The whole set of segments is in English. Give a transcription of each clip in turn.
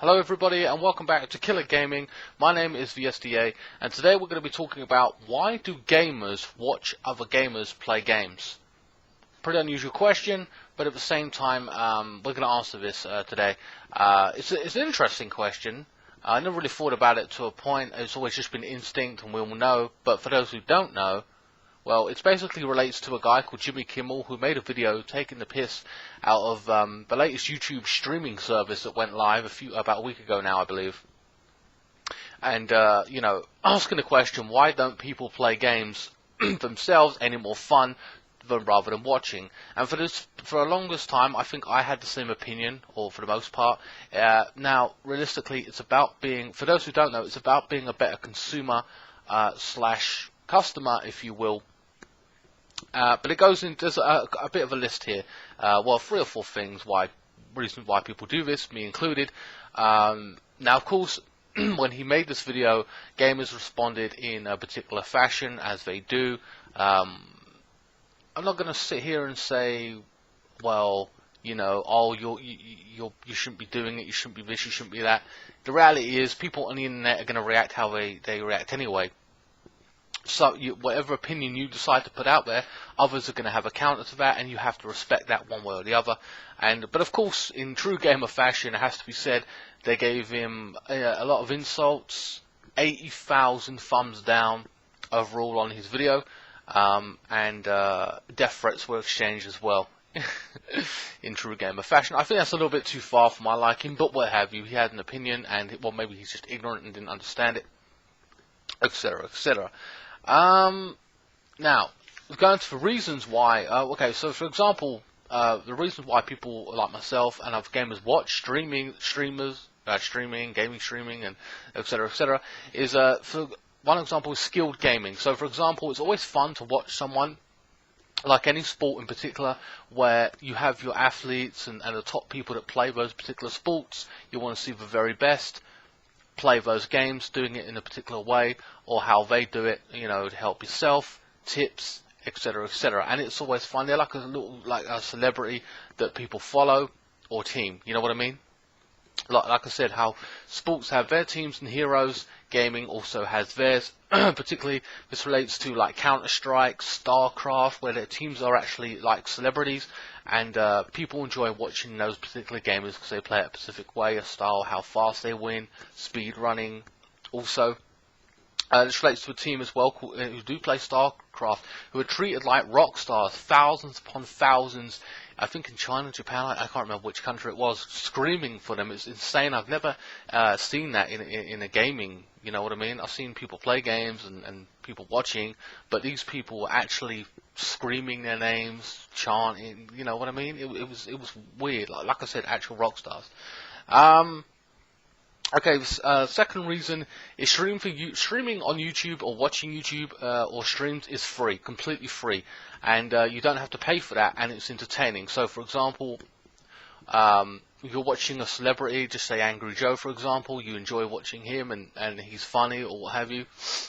Hello everybody and welcome back to Killer Gaming. My name is VSDA and today we're going to be talking about why do gamers watch other gamers play games. Pretty unusual question, but at the same time we're going to answer this today. It's an interesting question. I never really thought about it to a point. It's always just been instinct and we all know, but for those who don't know, well, it basically relates to a guy called Jimmy Kimmel who made a video taking the piss out of the latest YouTube streaming service that went live about a week ago now, I believe. And, asking the question, why don't people play games themselves any more fun rather than watching? And for the longest time, I think I had the same opinion, or for the most part. Now, realistically, it's about being, for those who don't know, it's about being a better consumer slash customer, if you will. But it goes into a bit of a list here. Well, 3 or 4 things, reasons why people do this, me included. Now, of course, when he made this video, gamers responded in a particular fashion, as they do. I'm not going to sit here and say, well, oh, you shouldn't be doing it, you shouldn't be this, you shouldn't be that. The reality is, people on the internet are going to react how they react anyway. So whatever opinion you decide to put out there, others are going to have a counter to that, and you have to respect that one way or the other. But of course, in true gamer fashion, it has to be said, they gave him a lot of insults, 80,000 thumbs down overall on his video, and death threats were exchanged as well. In true gamer fashion. I think that's a little bit too far for my liking, but what have you, he had an opinion, and well, maybe he's just ignorant and didn't understand it, etc., etc. Now, going to the reasons why, okay, so for example, the reasons why people like myself and other gamers watch streaming, gaming streaming, and etc., is, for one example, is skilled gaming. So for example, it's always fun to watch someone, like any sport in particular, where you have your athletes and the top people that play those particular sports. You want to see the very best play those games, doing it in a particular way, or how they do it, to help yourself, tips, etc., etc. And it's always fun. They're like a celebrity that people follow or team. You know what I mean? Like I said, how sports have their teams and heroes, gaming also has theirs. Particularly, this relates to like Counter-Strike, StarCraft, where their teams are actually like celebrities, and people enjoy watching those particular gamers because they play it a specific way, a style, how fast they win, speed running. Also, this relates to a team as well who do play StarCraft, who are treated like rock stars, thousands upon thousands. I think in China, Japan, I can't remember which country it was, screaming for them. It's insane. I've never seen that in a gaming, you know what I mean? I've seen people play games and people watching, but these people were actually screaming their names, chanting, you know what I mean? It was weird. Like I said, actual rock stars. Okay, second reason is streaming on YouTube or watching YouTube or streams is free, completely free, and you don't have to pay for that, and it's entertaining. So, for example, if you're watching a celebrity, just say Angry Joe, for example, you enjoy watching him and he's funny or what have you,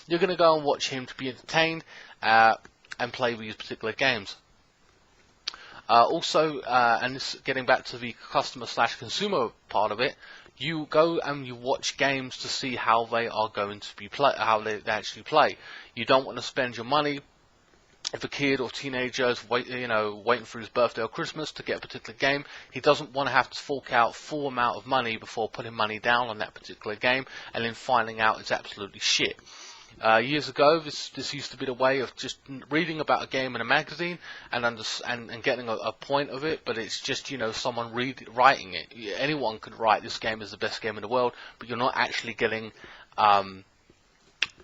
you're going to go and watch him to be entertained and play these particular games. Also, and this getting back to the customer/consumer part of it, you go and you watch games to see how they are going to be how they actually play. You don't want to spend your money. If a kid or teenager is waiting for his birthday or Christmas to get a particular game, he doesn't want to have to fork out full amount of money before putting money down on that particular game and then finding out it's absolutely shit. Years ago, this used to be the way of just reading about a game in a magazine and getting a point of it, but it's just someone writing it. Anyone could write this game is the best game in the world, but you're not actually getting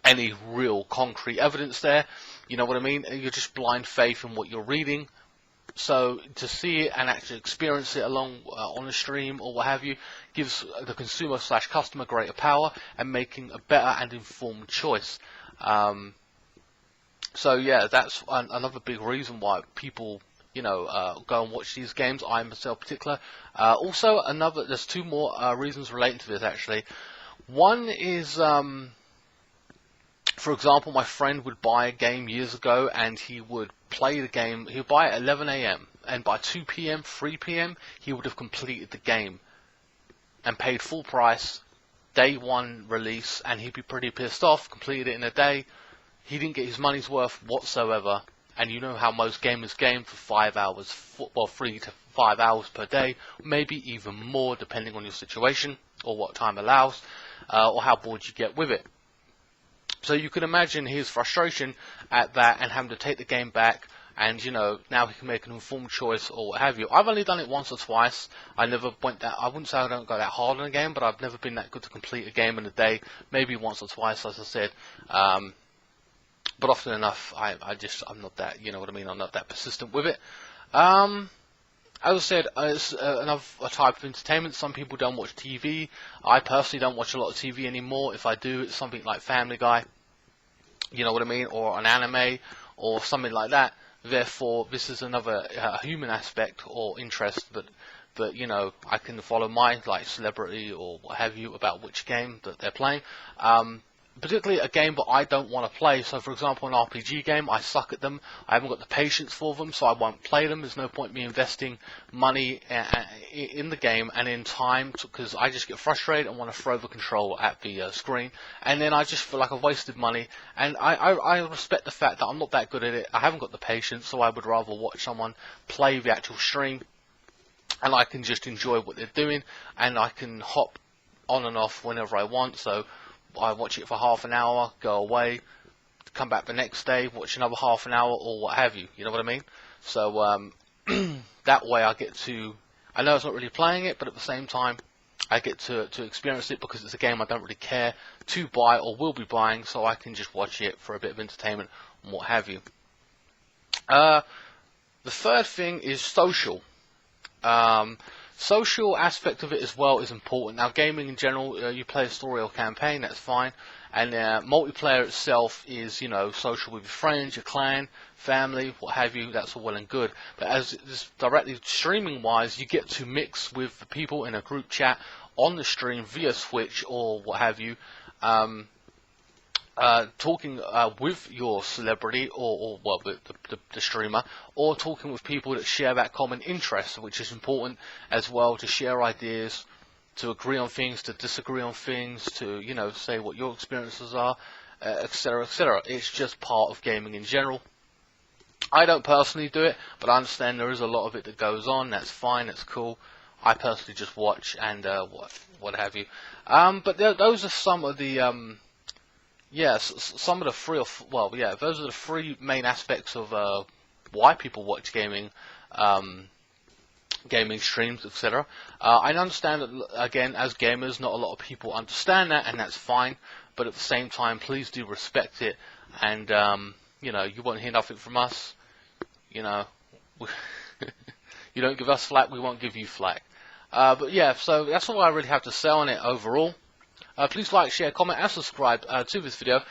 any real concrete evidence there. You know what I mean? You're just blind faith in what you're reading. So to see it and actually experience it along on a stream or what have you gives the consumer/customer greater power and making a better and informed choice. So yeah, that's another big reason why people go and watch these games. I myself in particular. Also there's 2 more reasons relating to this actually. One is for example, my friend would buy a game years ago and he would play the game. He would buy it at 11 AM and by 2 PM, 3 PM, he would have completed the game. and paid full price, day one release, and he'd be pretty pissed off, completed it in a day. He didn't get his money's worth whatsoever. And you know how most gamers game for 5 hours, well, 3 to 5 hours per day, maybe even more depending on your situation or what time allows, or how bored you get with it. So you can imagine his frustration at that and having to take the game back, and you know, now he can make an informed choice or what have you. I've only done it once or twice. I never went that, I wouldn't say I don't go that hard on a game, but I've never been that good to complete a game in a day. Maybe once or twice, as I said. But often enough, I'm not that, you know what I mean, I'm not that persistent with it. As I said, it's another type of entertainment. Some people don't watch TV. I personally don't watch a lot of TV anymore. If I do, it's something like Family Guy, you know what I mean, or an anime, or something like that. Therefore, this is another human aspect or interest, but you know, I can follow my like celebrity or what have you about which game that they're playing. Particularly a game that I don't want to play. So for example, an RPG game, I suck at them. I haven't got the patience for them, so I won't play them. There's no point me investing money in the game and in time, because I just get frustrated and want to throw the control at the screen, and then I just feel like I've wasted money. And I respect the fact that I'm not that good at it. I haven't got the patience, so I would rather watch someone play the actual stream, and I can just enjoy what they're doing, and I can hop on and off whenever I want. So I watch it for half an hour, go away, come back the next day, watch another half an hour, or what have you. You know what I mean? So that way I get to, I know it's not really playing it, but at the same time I get to experience it, because it's a game I don't really care to buy or will be buying, so I can just watch it for a bit of entertainment and what have you. The third thing is social. Social aspect of it as well is important. Now, gaming in general, you play a story or campaign, that's fine, and multiplayer itself is, you know, social with your friends, your clan, family, what have you. That's all well and good. But as this directly streaming wise, you get to mix with the people in a group chat on the stream via Switch or what have you. Talking with your celebrity or well, the streamer, or talking with people that share that common interest, which is important as well, to share ideas, to agree on things, to disagree on things, to, you know, say what your experiences are, etc., etc. It's just part of gaming in general. I don't personally do it, but I understand there is a lot of it that goes on. That's fine, that's cool. I personally just watch and what have you. But those are some of the some of the those are the three main aspects of why people watch gaming, gaming streams, etc. I understand that, again, as gamers, not a lot of people understand that, and that's fine. But at the same time, please do respect it, and you know, you won't hear nothing from us. You know, you don't give us flack, we won't give you flack. But yeah, so that's all I really have to say on it overall. Please like, share, comment, and subscribe to this video.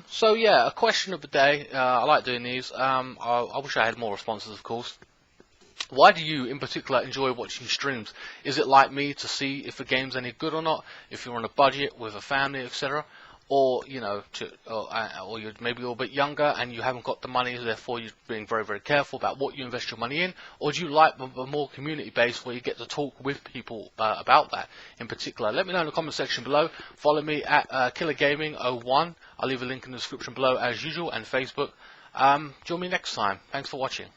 So yeah, a question of the day. I like doing these. I wish I had more responses, of course. Why do you, in particular, enjoy watching streams? Is it like me, to see if a game's any good or not, if you're on a budget with a family, etc.? Or, you know, or you're maybe a little bit younger and you haven't got the money, therefore you're being very, very careful about what you invest your money in? Or do you like the more community-based, where you get to talk with people about that in particular? Let me know in the comment section below. Follow me at KillerGaming01. I'll leave a link in the description below as usual, and Facebook. Join me next time. Thanks for watching.